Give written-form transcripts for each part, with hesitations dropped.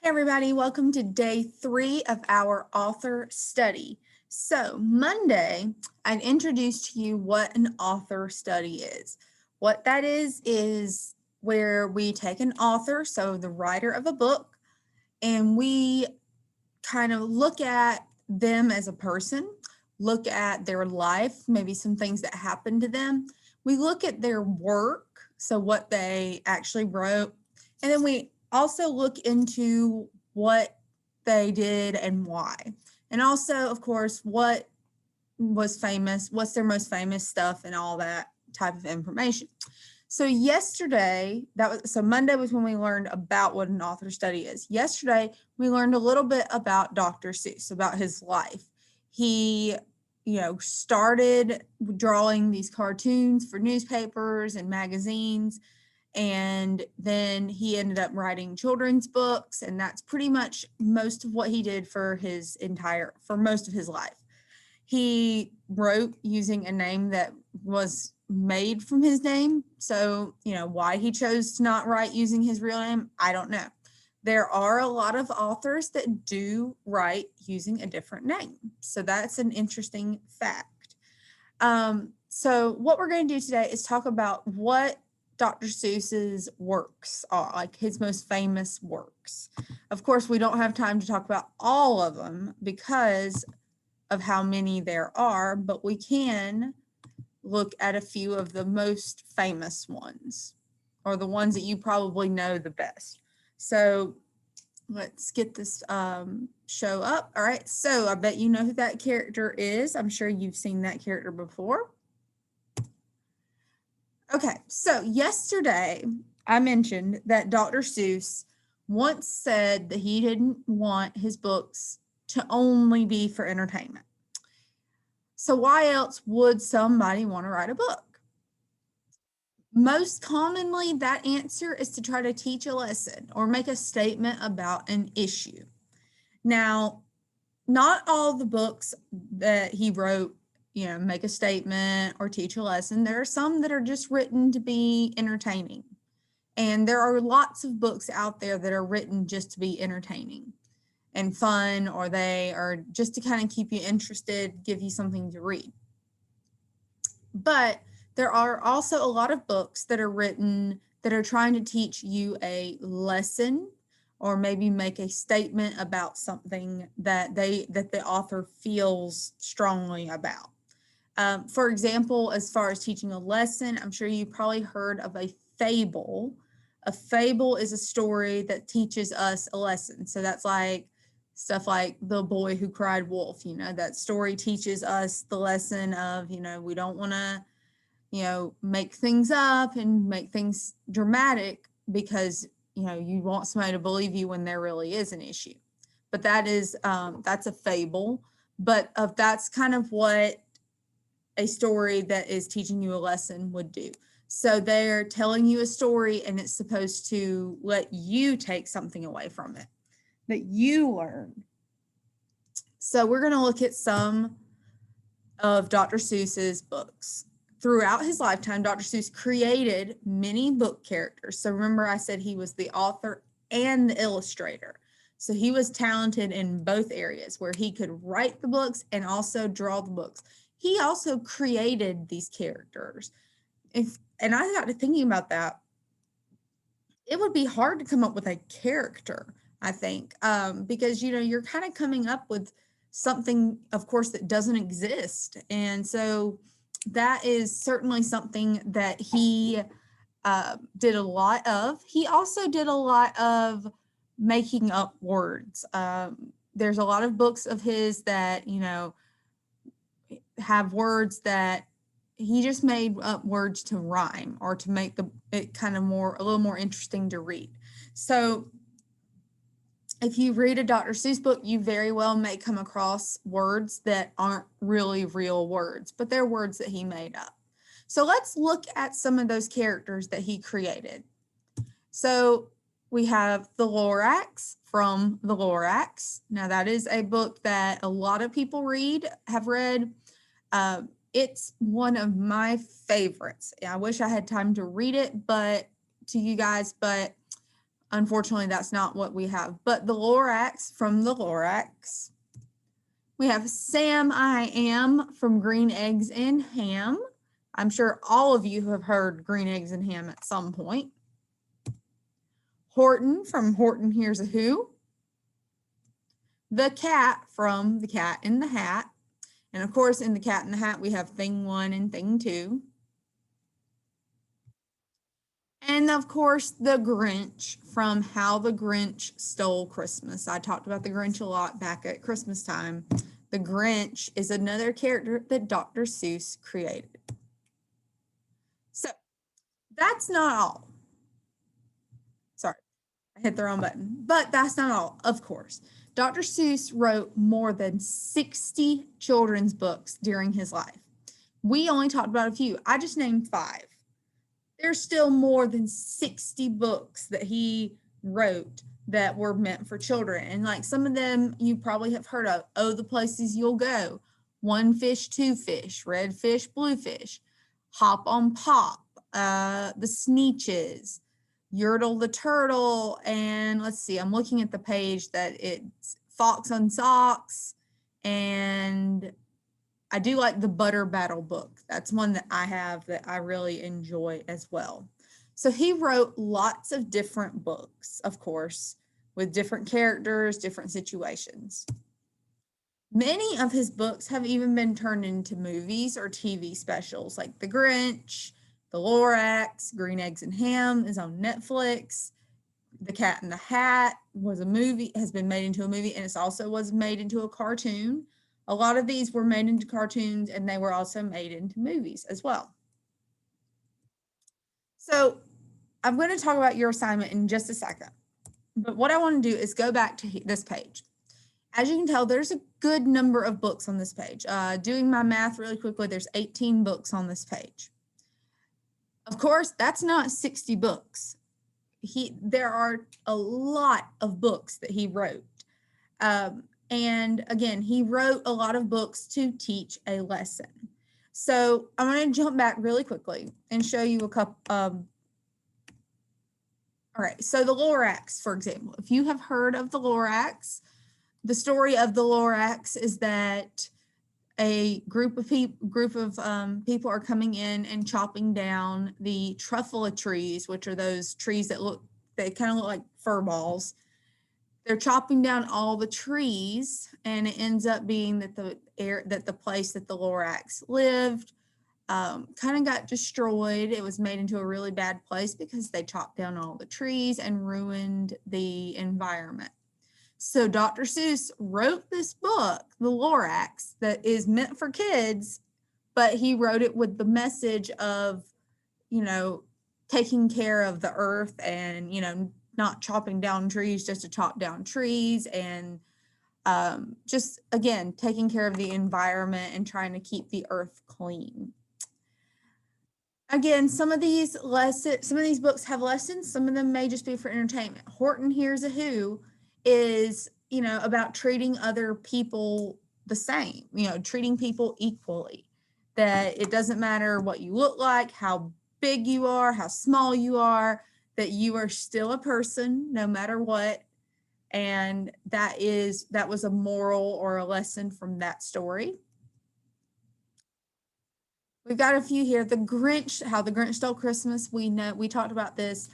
Hey everybody, welcome to day 3 of our author study. So Monday, I'd introduced to you what an author study is. What that is where we take an author, so the writer of a book, and we kind of look at them as a person, look at their life, maybe some things that happened to them. We look at their work, so what they actually wrote, and then we also look into what they did and why. And also, of course, what was famous, what's their most famous stuff and all that type of information. So yesterday, Monday was when we learned about what an author study is. Yesterday, we learned a little bit about Dr. Seuss, about his life. He, started drawing these cartoons for newspapers and magazines, and then he ended up writing children's books, and that's pretty much most of what he did for most of his life. He wrote using a name that was made from his name. So, why he chose to not write using his real name, I don't know. There are a lot of authors that do write using a different name. So that's an interesting fact. So what we're going to do today is talk about what Dr. Seuss's works are, like his most famous works. Of course, we don't have time to talk about all of them because of how many there are, but we can look at a few of the most famous ones, or the ones that you probably know the best. So let's get this show up. All right, so I bet you know who that character is. I'm sure you've seen that character before. Okay, so yesterday I mentioned that Dr. Seuss once said that he didn't want his books to only be for entertainment. So why else would somebody want to write a book? Most commonly, that answer is to try to teach a lesson or make a statement about an issue. Now, not all the books that he wrote, make a statement or teach a lesson. There are some that are just written to be entertaining. And there are lots of books out there that are written just to be entertaining and fun, or they are just to kind of keep you interested, give you something to read. But there are also a lot of books that are written that are trying to teach you a lesson, or maybe make a statement about something that the author feels strongly about. For example, as far as teaching a lesson, I'm sure you probably heard of a fable. A fable is a story that teaches us a lesson. So that's like stuff like The Boy Who Cried Wolf. That story teaches us the lesson of, we don't want to, make things up and make things dramatic because, you want somebody to believe you when there really is an issue. But that's a fable. But that's kind of what a story that is teaching you a lesson would do. So they're telling you a story, and it's supposed to let you take something away from it that you learn. So we're going to look at some of Dr. Seuss's books. Throughout his lifetime, Dr. Seuss created many book characters. So remember, I said he was the author and the illustrator. So he was talented in both areas, where he could write the books and also draw the books. He also created these characters. And I got to thinking about that. It would be hard to come up with a character, I think, because, you're kind of coming up with something, of course, that doesn't exist. And so that is certainly something that he did a lot of. He also did a lot of making up words. There's a lot of books of his that, have words that he just made up words to rhyme, or to make it kind of a little more interesting to read. So if you read a Dr. Seuss book, you very well may come across words that aren't really real words, but they're words that he made up. So let's look at some of those characters that he created. So we have the Lorax from the Lorax. Now that is a book that a lot of people have read. It's one of my favorites. I wish I had time to read it to you guys, but Unfortunately, that's not what we have. But the Lorax from the Lorax. We have Sam I Am from Green Eggs and Ham. I'm sure all of you have heard Green Eggs and Ham at some point. Horton from Horton Hears a Who. The Cat from The Cat in the Hat. And of course, in The Cat in the Hat, we have Thing 1 and Thing 2. And of course, the Grinch from How the Grinch Stole Christmas. I talked about the Grinch a lot back at Christmas time. The Grinch is another character that Dr. Seuss created. So that's not all. Sorry, I hit the wrong button. But that's not all, of course. Dr. Seuss wrote more than 60 children's books during his life. We only talked about a few. I just named 5. There's still more than 60 books that he wrote that were meant for children. And like some of them you probably have heard of. Oh, the Places You'll Go, One Fish, Two Fish, Red Fish, Blue Fish, Hop on Pop, The Sneetches, Yertle the Turtle, and let's see, I'm looking at the page that it's Fox on Socks, and I do like the Butter Battle book. That's one that I have that I really enjoy as well. So he wrote lots of different books, of course, with different characters, different situations. Many of his books have even been turned into movies or TV specials, like The Grinch, The Lorax, Green Eggs and Ham is on Netflix. The Cat in the Hat was a movie, has been made into a movie, and it also was made into a cartoon. A lot of these were made into cartoons, and they were also made into movies as well. So I'm going to talk about your assignment in just a second. But what I want to do is go back to this page. As you can tell, there's a good number of books on this page. Doing my math really quickly, there's 18 books on this page. Of course, that's not 60 books. There are a lot of books that he wrote. And again, he wrote a lot of books to teach a lesson. So I'm going to jump back really quickly and show you a couple. All right, so the Lorax, for example, if you have heard of the Lorax, the story of the Lorax is that a group of people are coming in and chopping down the truffula trees, which are those trees that kind of look like fur balls. They're chopping down all the trees, and it ends up being that the place that the Lorax lived kind of got destroyed. It was made into a really bad place because they chopped down all the trees and ruined the environment. So Dr. Seuss wrote this book, The Lorax, that is meant for kids, but he wrote it with the message of, taking care of the earth and, not chopping down trees just to chop down trees, and just, again, taking care of the environment and trying to keep the earth clean. Again, some of these books have lessons. Some of them may just be for entertainment. Horton Hears a Who is, about treating other people the same, treating people equally, that it doesn't matter what you look like, how big you are, how small you are, that you are still a person no matter what. And that was a moral or a lesson from that story. We've got a few here. The Grinch, How the Grinch Stole Christmas. We talked about this.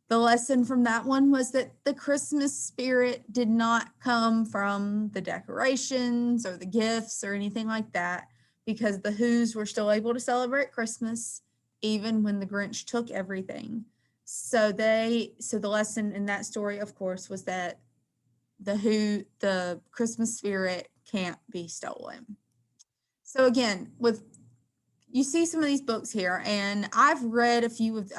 The lesson from that one was that the Christmas spirit did not come from the decorations or the gifts or anything like that, because the Who's were still able to celebrate Christmas even when the Grinch took everything. So the lesson in that story, of course, was that the Christmas spirit can't be stolen. So again, you see some of these books here, and I've read a few of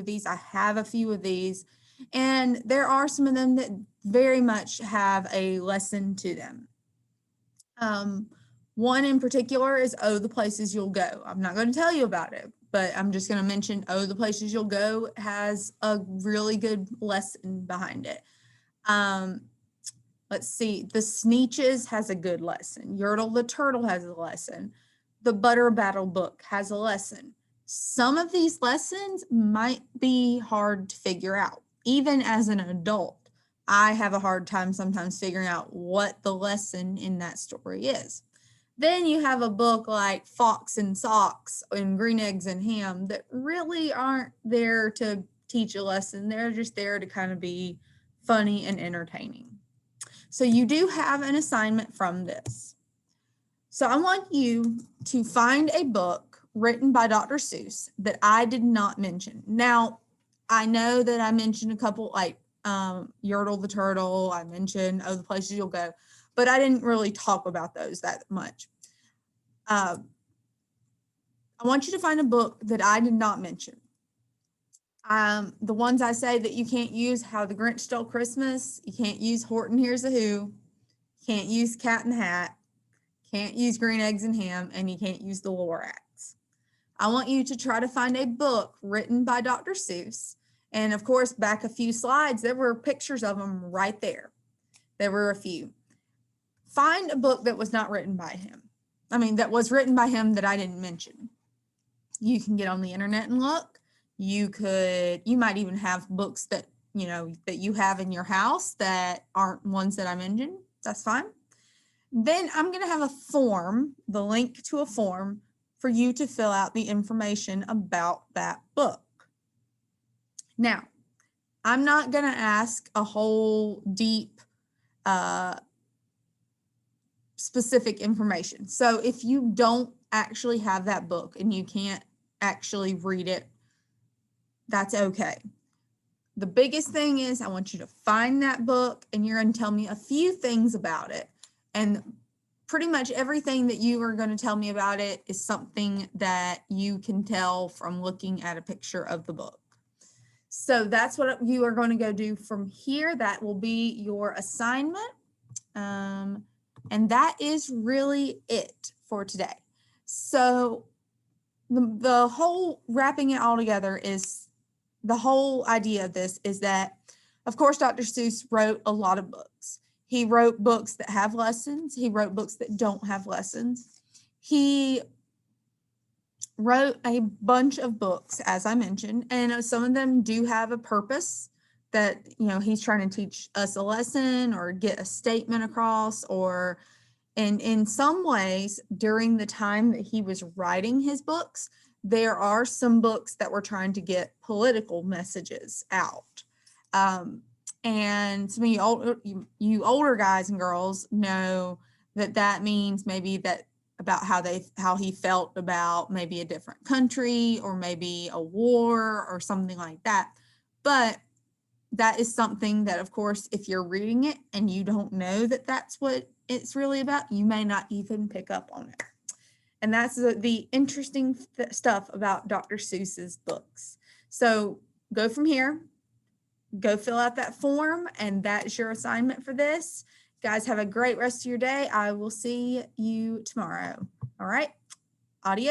these. I have a few of these, and there are some of them that very much have a lesson to them. One in particular is Oh, the Places You'll Go. I'm not going to tell you about it, but I'm just going to mention Oh, the Places You'll Go has a really good lesson behind it. Let's see, The Sneetches has a good lesson. Yertle the Turtle has a lesson. The Butter Battle book has a lesson. Some of these lessons might be hard to figure out. even as an adult, I have a hard time sometimes figuring out what the lesson in that story is. Then you have a book like Fox and Socks and Green Eggs and Ham that really aren't there to teach a lesson. They're just there to kind of be funny and entertaining. So you do have an assignment from this. So I want you to find a book written by Dr. Seuss that I did not mention. Now, I know that I mentioned a couple like Yertle the Turtle. I mentioned Oh, the Places You'll Go, but I didn't really talk about those that much. I want you to find a book that I did not mention. The ones I say that you can't use: How the Grinch Stole Christmas. You can't use Horton Hears a Who. Can't use Cat in the Hat. Can't use Green Eggs and Ham, and you can't use the Lorax. I want you to try to find a book written by Dr. Seuss. And of course, back a few slides, there were pictures of them right there. There were a few. Find a book that was not written by him. That was written by him that I didn't mention. You can get on the internet and look. You might even have books that you have in your house that aren't ones that I mentioned. That's fine. Then I'm going to have a form, the link to a form for you to fill out the information about that book. Now, I'm not going to ask a whole deep, specific information. So if you don't actually have that book and you can't actually read it, that's okay. The biggest thing is I want you to find that book and you're going to tell me a few things about it. And pretty much everything that you are going to tell me about it is something that you can tell from looking at a picture of the book. So that's what you are going to go do from here. That will be your assignment. And that is really it for today. So the whole wrapping it all together is the whole idea of this is that, of course, Dr. Seuss wrote a lot of books. He wrote books that have lessons. He wrote books that don't have lessons. He wrote a bunch of books, as I mentioned, and some of them do have a purpose that, he's trying to teach us a lesson or get a statement across, and in some ways, during the time that he was writing his books, there are some books that were trying to get political messages out. And some of you older guys and girls know that means maybe that about how he felt about maybe a different country or maybe a war or something like that. But that is something that, of course, if you're reading it and you don't know that that's what it's really about, you may not even pick up on it. And that's the interesting stuff about Dr. Seuss's books. So go from here, go fill out that form, and that's your assignment for this. Guys, have a great rest of your day. I will see you tomorrow. All right. Adios.